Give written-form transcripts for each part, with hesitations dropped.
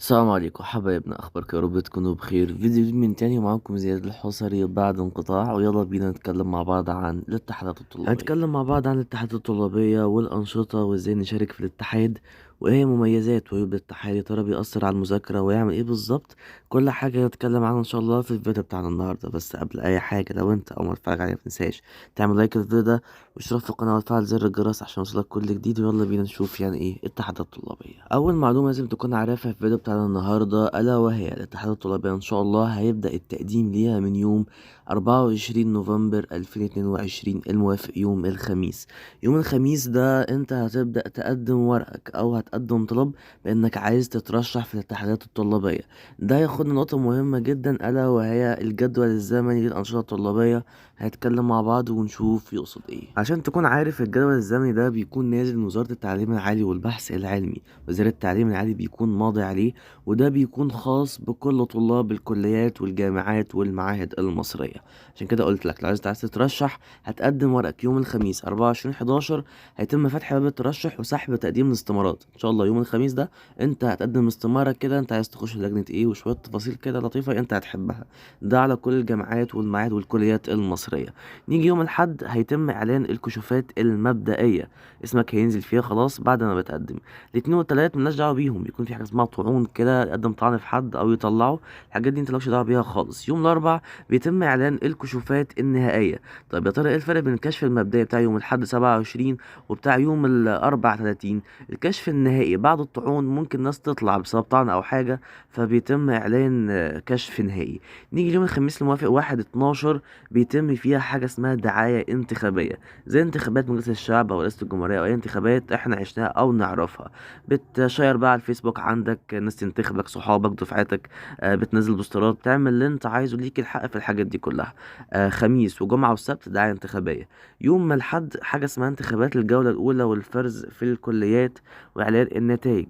السلام عليكم حبايبنا، اخباركم؟ يا رب تكونوا بخير. فيديو جديد من تاني، ومعاكم زياد الحصري بعد انقطاع. ويلا بينا نتكلم مع بعض عن الاتحادات الطلابية. هنتكلم مع بعض عن الاتحادات الطلابية والأنشطة، وازاي نشارك في الاتحاد، وايه هي مميزات وعيوب الاتحاد، يا ترى بيأثر على المذاكرة ويعمل ايه بالظبط. كل حاجة هنتكلم عنها ان شاء الله في الفيديو بتاعنا النهاردة. بس قبل اي حاجة، لو انت اول مرة تتفرج عليا متنساش تعمل لايك للفيديو ده، واشتراك في القناة وتفعل زر الجرس عشان يوصلك كل جديد. ويلا بينا نشوف يعني ايه اتحادات طلابية. اول معلومة لازم تكون عارفها في الفيديو بتاعنا النهاردة، الا وهي الاتحادات الطلابية ان شاء الله هيبدأ التقديم ليها من يوم 24 نوفمبر 2022 الموافق يوم الخميس. يوم الخميس ده انت هتبدأ تقدم ورقك او هتقدم طلب بانك عايز تترشح في الاتحادات الطلابية. ده هياخدنا نقطة مهمة جدا، الا وهي الجدول الزمني للأنشطة الطلابية. هنتكلم مع بعض ونشوف يقصد ايه. عشان تكون عارف، الجدول الزمني ده بيكون نازل من وزارة التعليم العالي والبحث العلمي. وزارة التعليم العالي بيكون ماضي عليه، وده بيكون خاص بكل طلاب الكليات والجامعات والمعاهد المصرية. عشان كده قلت لك، لو عايز تترشح هتقدم ورقك يوم الخميس 24/11. هيتم فتح باب الترشح وسحب تقديم الاستمارات ان شاء الله يوم الخميس ده. انت هتقدم استمارة كده، انت عايز تخش لجنة ايه، وشوية تفاصيل كده لطيفة انت هتحبها. ده على كل الجامعات والمعاهد والكليات المصرية. نيجي يوم الحد، هيتم اعلان الكشوفات المبدئية، اسمك هينزل فيها خلاص بعد ما بتقدم. الاثنين والتلات ملناش دعوة بيهم، بيكون في حاجة اسمها طعون كده، يقدم طعن في حد او يطلعه. الحاجات دي انت مالكش دعوة بيها خالص. يوم الاربع بيتم اعلان الكشوفات النهائية. طيب يا ترى ايه الفرق بين الكشف المبدئي بتاع يوم الحد 27 وبتاع يوم الاربع 30؟ الكشف النهائي بعد الطعون ممكن ناس تطلع بسبب طعن او حاجة، فبيتم اعلان كشف نهائي. نيجي اليوم الخميس الموافق 1/12، بيتم فيها حاجة اسمها دعاية انتخابية، زي انتخابات مجلس الشعب أو رئاسة الجمهورية أو أي انتخابات احنا عشناها أو نعرفها. بتشير بقى على الفيسبوك، عندك ناس تنتخبك، صحابك، دفعتك. بتنزل بوسترات، بتعمل اللي انت عايزه، ليك الحق في الحاجات دي كلها. خميس وجمعة والسبت دعاية انتخابية. يوم ما الحد حاجة اسمها انتخابات الجولة الأولى والفرز في الكليات وإعلان النتائج.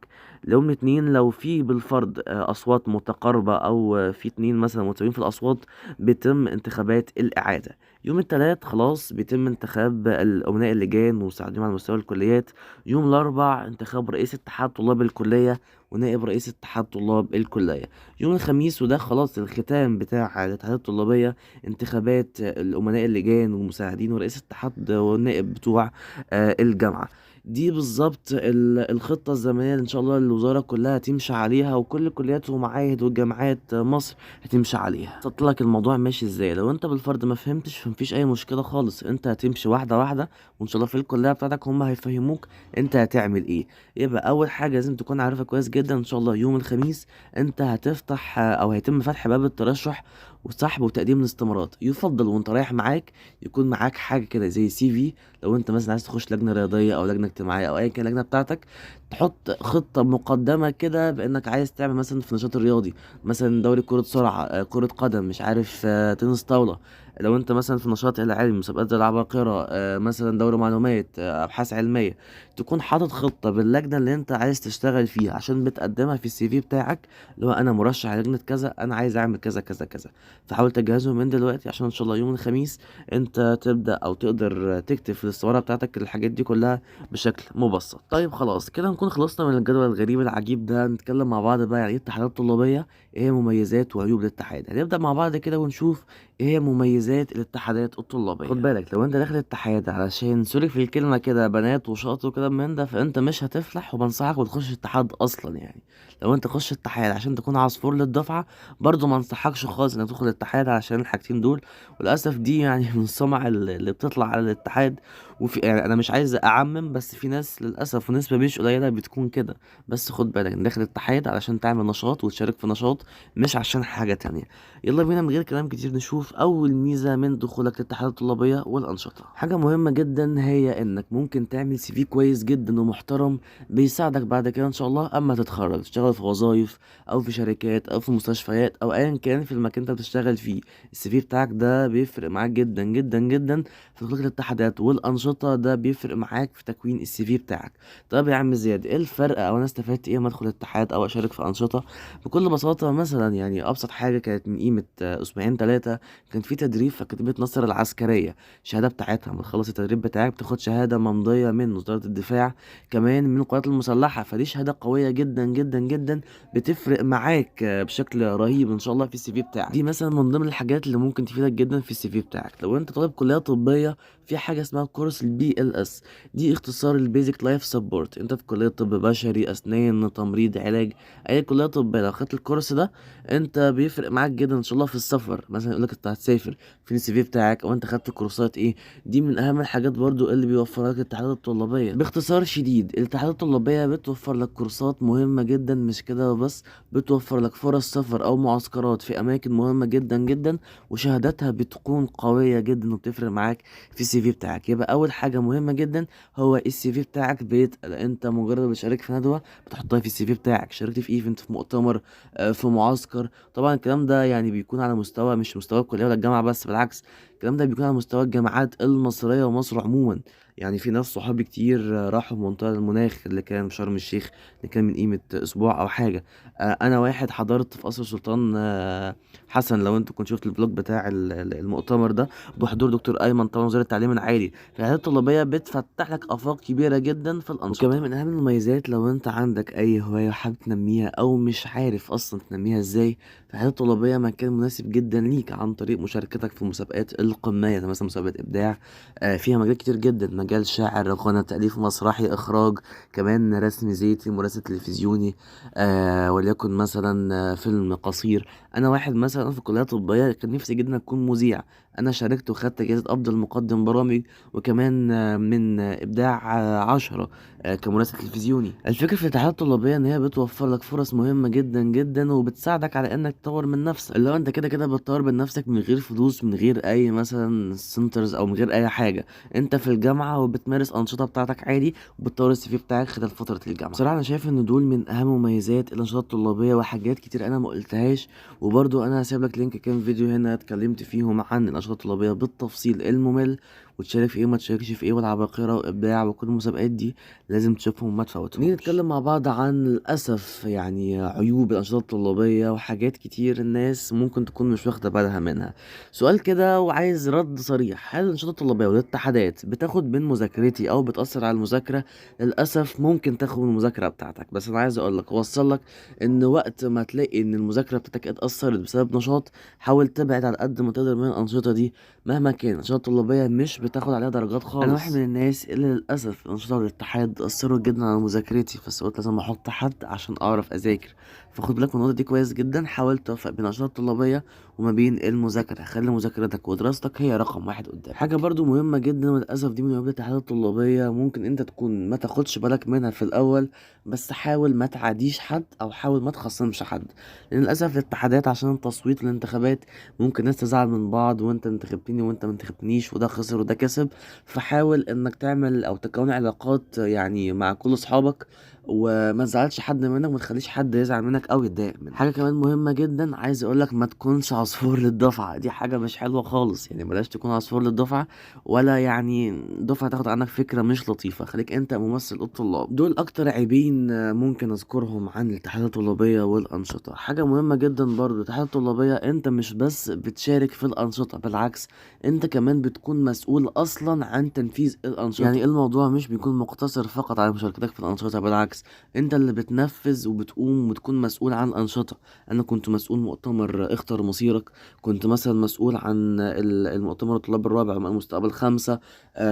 يوم الاثنين، لو في بالفرض أصوات متقاربة أو في اتنين مثلا متساويين في الأصوات، بيتم انتخابات الإعادة. يوم التلات خلاص بيتم انتخاب الأمناء اللجان ومساعدين على مستوى الكليات. يوم الأربع انتخاب رئيس اتحاد طلاب الكلية ونائب رئيس اتحاد طلاب الكلية. يوم الخميس، وده خلاص الختام بتاع الاتحادات الطلابية، انتخابات الأمناء اللجان والمساعدين ورئيس اتحاد والنائب بتوع الجامعة. دي بالظبط الخطة الزمنية اللي إن شاء الله الوزارة كلها تمشي عليها، وكل الكليات ومعاهد وجامعات مصر هتمشي عليها. قلت لك الموضوع ماشي ازاي. لو انت بالفرد ما فهمتش، فمفيش اي مشكله خالص، انت هتمشي واحده واحده، وان شاء الله في الكليه بتاعتك هم هيفهموك انت هتعمل ايه. يبقى اول حاجه لازم تكون عارفها كويس جدا، ان شاء الله يوم الخميس انت هتفتح او هيتم فتح باب الترشح وسحب وتقديم الاستمارات. يفضل وانت رايح معاك يكون معاك حاجه كده زي سي في. لو انت مثلا عايز تخش لجنه رياضيه او لجنه اجتماعيه او اي كان اللجنه بتاعتك، تحط خطه مقدمه كده بانك عايز تعمل مثلا في نشاط رياضي، مثلا دوري كرة سرعة، كرة قدم، مش عارف، تنس طاولة. لو انت مثلا في نشاط العلمي، مسابقات زي العباقرة، مثلا دوري معلومات، ابحاث علمية، تكون حاطط خطة باللجنة اللي انت عايز تشتغل فيها عشان بتقدمها في السي في بتاعك، اللي هو انا مرشح لجنة كذا، انا عايز اعمل كذا كذا كذا. فحاول تجهزهم من دلوقتي عشان ان شاء الله يوم الخميس انت تبدأ او تقدر تكتب في الاستمارة بتاعتك الحاجات دي كلها بشكل مبسط. طيب خلاص كده نكون خلصنا من الجدول الغريب العجيب ده. نتكلم مع بعض بقى يعني ايه اتحادات طلابية، ايه هي مميزات وعيوب الاتحاد. هنبدأ مع بعض كده ونشوف ايه هي مميزات الاتحادات الطلابية. خد بالك، لو انت داخل اتحاد علشان سوري في الكلمة كده بنات وشاطر وكده من ده، فانت مش هتفلح، وبنصحك ما تخش اتحاد اصلا يعني. لو انت تخش اتحاد عشان تكون عصفور للدفعة، برضو ما انصحكش خالص انك تدخل الاتحاد عشان الحاجتين دول. وللاسف دي يعني من السمع اللي بتطلع على الاتحاد. وفي يعني انا مش عايز اعمم، بس في ناس للاسف ونسبة مش قليلة بتكون كده. بس خد بالك، إن داخل الاتحاد علشان تعمل نشاط وتشارك في نشاط، مش عشان حاجة تانية. يلا بينا من غير كلام كتير نشوف أول ميزة من دخولك للاتحادات الطلابية والأنشطة. حاجة مهمة جدا هي إنك ممكن تعمل سي في كويس جدا ومحترم، بيساعدك بعد كده إن شاء الله أما تتخرج تشتغل في وظائف أو في شركات أو في مستشفيات أو أيا كان في المكان أنت بتشتغل فيه. السي في بتاعك ده بيفرق معاك جدا جدا جدا في دخولك للاتحادات والأنشطة. ده بيفرق معاك في تكوين السي في بتاعك. طب يا عم زياد، ايه الفرق او انا استفدت ايه لما ادخل اتحاد او اشارك في انشطه؟ بكل بساطه، مثلا يعني ابسط حاجه كانت من قيمه اسبوعين ثلاثه، كان في تدريب في أكاديمية نصر العسكرية، الشهادة بتاعتها لما تخلص التدريب بتاعك بتاخد شهادة ممضية من وزارة الدفاع، كمان من القوات المسلحة، فدي شهادة قوية جدا جدا جدا بتفرق معاك بشكل رهيب ان شاء الله في السي في بتاعك. دي مثلا من ضمن الحاجات اللي ممكن تفيدك جدا في السي في بتاعك. لو انت طالب كلية طبية، في حاجة اسمها كورس البي ال اس، دي اختصار البيزك لايف سبورت. انت في كلية طب بشري، اسنان، تمريض، علاج، اي كلية طبية، لو خدت الكورس ده انت بيفرق معاك جدا ان شاء الله في السفر. مثلا يقولك انت هتسافر فين السي في بتاعك، او انت خدت كورسات ايه. دي من اهم الحاجات برضو اللي بيوفرها لك الاتحادات الطلابية. باختصار شديد، الاتحادات الطلابية بتوفر لك كورسات مهمة جدا، مش كده وبس، بتوفر لك فرص سفر او معسكرات في اماكن مهمة جدا جدا، وشهاداتها بتكون قوية جدا وبتفرق معاك في السي في بتاعك. يبقى اول حاجة مهمة جدا هو السي في بتاعك انت مجرد بتشارك في ندوة بتحطها في السي في بتاعك، شاركت في ايفنت، في مؤتمر، في معسكر. طبعا الكلام ده يعني بيكون على مستوى، مش مستوى الكلية ولا الجامعة بس، بالعكس الكلام ده بيكون على مستوى الجامعات المصرية ومصر عموما. يعني في ناس صحابي كتير راحوا منطقة المناخ اللي كان في شرم الشيخ، اللي كان من قيمة أسبوع أو حاجة. أنا واحد حضرت في قصر السلطان حسن، لو أنت كنت شفت الفلوج بتاع المؤتمر ده، بحضور دكتور أيمن طبعا وزير التعليم العالي. الرحلات الطلابية بتفتح لك آفاق كبيرة جدا في الأنشطة. وكمان من أهم المميزات، لو أنت عندك أي هواية وحابب تنميها أو مش عارف أصلا تنميها إزاي، الرحلات الطلابية مكان مناسب جدا ليك عن طريق مشاركتك في مسابقات القمية، زي مثلا مسابقة إبداع. فيها مجال كتير جدا، مجال شاعر، غنى، تأليف مسرحي، إخراج، كمان رسم زيتي، مراسل تلفزيوني، وليكن مثلا فيلم قصير. أنا واحد مثلا في الكلية الطبية كان نفسي جدا أكون مذيع، أنا شاركت وخدت جائزة أفضل مقدم برامج، وكمان من إبداع 10 كمراسل تلفزيوني. الفكرة في الاتحادات الطلابية إن هي بتوفر لك فرص مهمة جدا جدا، وبتساعدك على إنك تطور من نفسك، اللي هو أنت كده كده بتطور من نفسك من غير فلوس، من غير أي مثلا سنترز، أو من غير أي حاجة. أنت في الجامعة وبتمارس أنشطة بتاعتك عادي، وبتطور السي في بتاعك خلال فترة الجامعة. بصراحة أنا شايف إن دول من أهم مميزات الأنشطة الطلابية، وحاجات كتير أنا ما قلتهاش. وبرضو أنا هسيب لك لينك كام فيديو هنا اتكلمت فيهم عن الأنشطة الطلابية بالتفصيل الممل، وتشارك في ايه وما تشاركش في ايه، والعباقرة وابداع، وكل المسابقات دي لازم تشوفهم وما تفوتهمش. نيجي نتكلم مع بعض عن للاسف يعني عيوب الانشطه الطلابيه، وحاجات كتير الناس ممكن تكون مش واخده بالها منها. سؤال كده وعايز رد صريح، هل الانشطه الطلابيه والاتحادات بتاخد من مذاكرتي او بتاثر على المذاكره؟ للاسف ممكن تاخد من المذاكره بتاعتك، بس انا عايز اقول لك اوصل لك ان وقت ما تلاقي ان المذاكره بتاعتك اتاثرت بسبب نشاط، حاول تبعد على قد ما تقدر من الانشطه دي. مهما كان الانشطه الطلابيه مش بتاخد عليها درجات خالص. انا واحد من الناس اللي للاسف الانشطه والاتحاد اثروا جدا على مذاكرتي، بس قلت لازم احط حد عشان اعرف اذاكر. فخد بالك من النقطه دي كويس جدا، حاول توفق بين الانشطه الطلابيه وما بين المذاكره، خلي مذاكرتك ودراستك هي رقم واحد قدام. حاجه برضو مهمه جدا، وللاسف دي من عيوب الاتحادات الطلابيه، ممكن انت تكون ما تاخدش بالك منها في الاول، بس حاول ما تعاديش حد، او حاول ما تخصمش حد. لان للاسف الاتحادات عشان التصويت الانتخابات ممكن ناس تزعل من بعض، وانت انتخبتني وانت ما انتخبتنيش، وده خسر وده كسب. فحاول انك تعمل او تكون علاقات يعني مع كل اصحابك، وما تزعلش حد منك، وما تخليش حد يزعل منك او يتضايق منك. حاجه كمان مهمه جدا عايز اقولك، ما تكونش عصفور للدفعه، دي حاجه مش حلوه خالص. يعني بلاش تكون عصفور للدفعه، ولا يعني دفعه تاخد عنك فكره مش لطيفه. خليك انت ممثل الطلاب. دول اكتر عيبين ممكن اذكرهم عن الاتحادات الطلابيه والانشطه. حاجه مهمه جدا برضو، الاتحادات الطلابيه انت مش بس بتشارك في الانشطه، بالعكس انت كمان بتكون مسؤول اصلا عن تنفيذ الانشطه. يعني الموضوع مش بيكون مقتصر فقط على مشاركتك في الانشطه، بالعكس انت اللي بتنفذ وبتقوم وبتكون مسؤول عن الانشطه. انا كنت مسؤول مؤتمر اختر مصيرك، كنت مثلا مسؤول عن المؤتمر الطلاب الرابع مع المستقبل 5.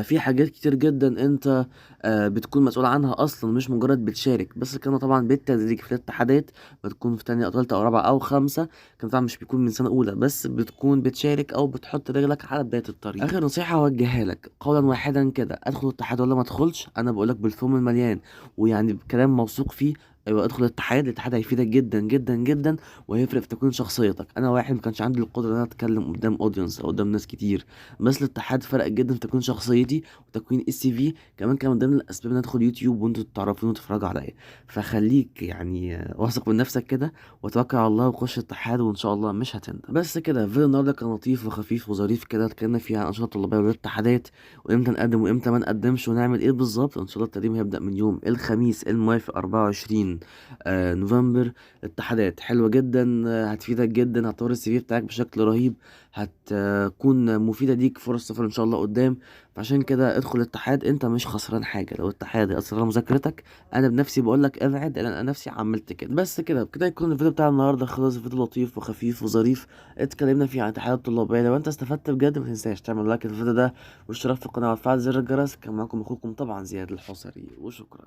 في حاجات كتير جدا انت بتكون مسؤول عنها اصلا، مش مجرد بتشارك بس. كان طبعا بالتدريج في الاتحادات بتكون في تانية او تالتة او رابعة او 5، كان طبعا مش بيكون من سنة اولى بس، بتكون بتشارك او بتحط رجلك على بداية الطريق. اخر نصيحة اوجهها لك قولا واحدا كده، ادخل الاتحاد ولا ما ادخلش؟ انا بقولك بالفم المليان ويعني بكلام موثوق فيه، ايوه ادخل الاتحاد. الاتحاد هيفيدك جدا جدا جدا، وهيفرق في تكوين شخصيتك. انا واحد ما كانش عندي القدره ان انا اتكلم قدام اودينس او قدام ناس كتير، بس الاتحاد فرق جدا في تكوين شخصيتي وتكوين السي في. كمان كان من ضمن الاسباب ان ادخل يوتيوب وانتوا تعرفوني وتتفرجوا عليا. فخليك يعني واثق من نفسك كده، وتوكل على الله وخش الاتحاد، وان شاء الله مش هتندم. بس كده فيديو النهارده كان لطيف وخفيف وظريف كده، اتكلمنا فيه عن انشطه طلابيه والاتحادات، وامتى نقدم وامتى ما نقدمش، ونعمل ايه بالظبط. ان شاء الله التقديم هيبدا من يوم الخميس الموافق 24 30 نوفمبر. اتحادات حلوة جدا، هتفيدك جدا، هتطور السي في بتاعك بشكل رهيب، هتكون مفيدة ليك فرص سفر ان شاء الله قدام. فعشان كده ادخل اتحاد، انت مش خسران حاجة. لو اتحاد يأثر على مذاكرتك، انا بنفسي بقول لك ابعد، لان انا نفسي عملت كده. بس كده بكده يكون الفيديو بتاع النهارده خلاص. فيديو لطيف وخفيف وظريف اتكلمنا فيه عن الاتحادات الطلابية. لو انت استفدت بجد ما تنساش تعمل لايك للفيديو ده، واشتراك في القناة وتفعل زر الجرس. كان معاكم اخوكم طبعا زياد الحصري، وشكرا.